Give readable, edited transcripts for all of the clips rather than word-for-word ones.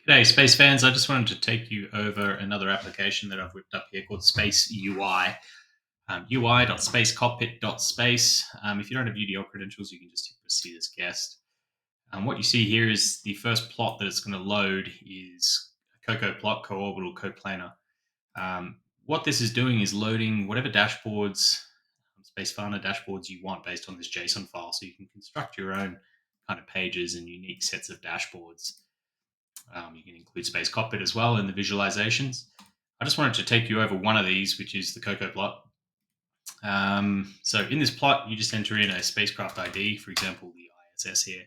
G'day, space fans. I just wanted to take you over another application that I've whipped up here called Space UI. UI.spacecockpit.space. If you don't have UDL credentials, you can just hit proceed as guest. What you see here is the first plot that it's going to load is a COCO plot, co-orbital, coplanar. What this is doing is loading whatever dashboards, Space Fauna dashboards you want based on this JSON file. So you can construct your own kind of pages and unique sets of dashboards. You can include Space Cockpit as well in the visualizations. I just wanted to take you over one of these, which is the COCO plot. So in this plot, you just enter in a spacecraft ID, for example, the ISS here.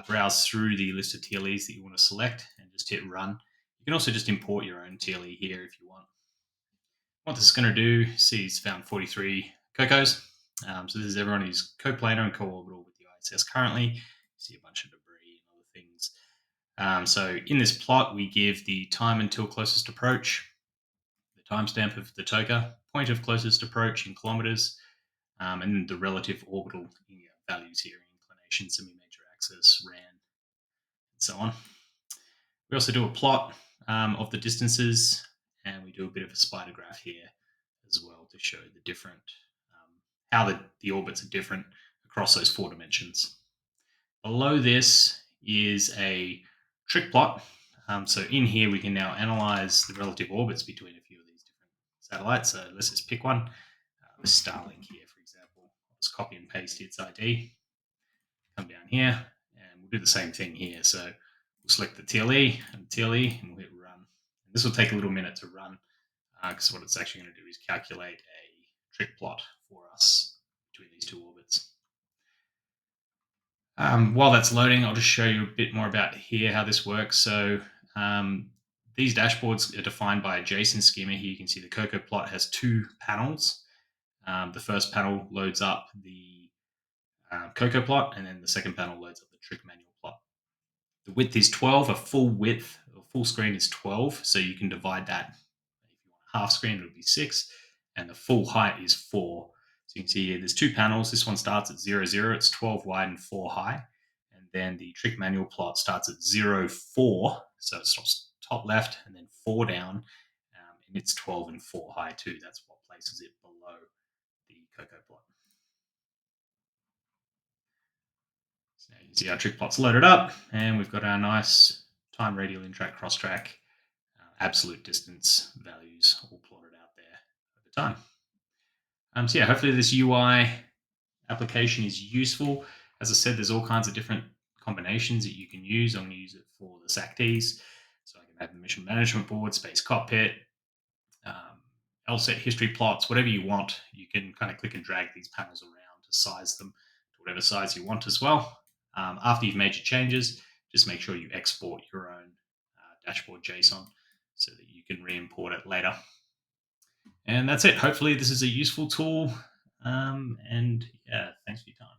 Browse through the list of TLEs that you want to select and just hit run. You can also just import your own TLE here if you want. What this is going to do, see it's found 43 COCOs. So this is everyone who's coplanar and co-orbital with the ISS currently. You see a bunch of debris and other things. So in this plot, we give the time until closest approach, the timestamp of the TOCA, point of closest approach in kilometers, and the relative orbital values here, inclination, semi-major axis, RAN, and so on. We also do a plot of the distances, and we do a bit of a spider graph here as well to show the different, how the orbits are different across those 4 dimensions. Below this is a trick plot. So in here, we can now analyze the relative orbits between a few of these different satellites. So let's just pick one. Starlink here, for example. I'll just copy and paste its ID. Come down here, and we'll do the same thing here. So we'll select the TLE and TLE, and we'll hit run. And this will take a little minute to run, because what it's actually going to do is calculate a trick plot for us between these 2 orbits. While that's loading, I'll just show you a bit more about here how this works. So these dashboards are defined by a JSON schema. Here you can see the COCO plot has 2 panels. The first panel loads up the COCO plot, and then the second panel loads up the trick manual plot. The width is 12. A full width or full screen is 12. So you can divide that. If you want a half screen, it'll be 6. And the full height is 4. So you can see here, there's 2 panels. This one starts at 0, 0. It's 12 wide and 4 high. And then the trick manual plot starts at 0, 4. So it stops top left and then 4 down. And it's 12 and 4 high too. That's what places it below the COCO plot. So now you can see our trick plot's loaded up, and we've got our nice time, radial, in-track, cross-track, absolute distance values all plotted out there over time. So yeah, hopefully this UI application is useful. As I said, there's all kinds of different combinations that you can use. I'm going to use it for the SACTs. So I can have the mission management board, space cockpit, LSET history plots, whatever you want. You can kind of click and drag these panels around to size them to whatever size you want as well. After you've made your changes, just make sure you export your own dashboard JSON so that you can re-import it later. And that's it. Hopefully this is a useful tool. And yeah, thanks for your time.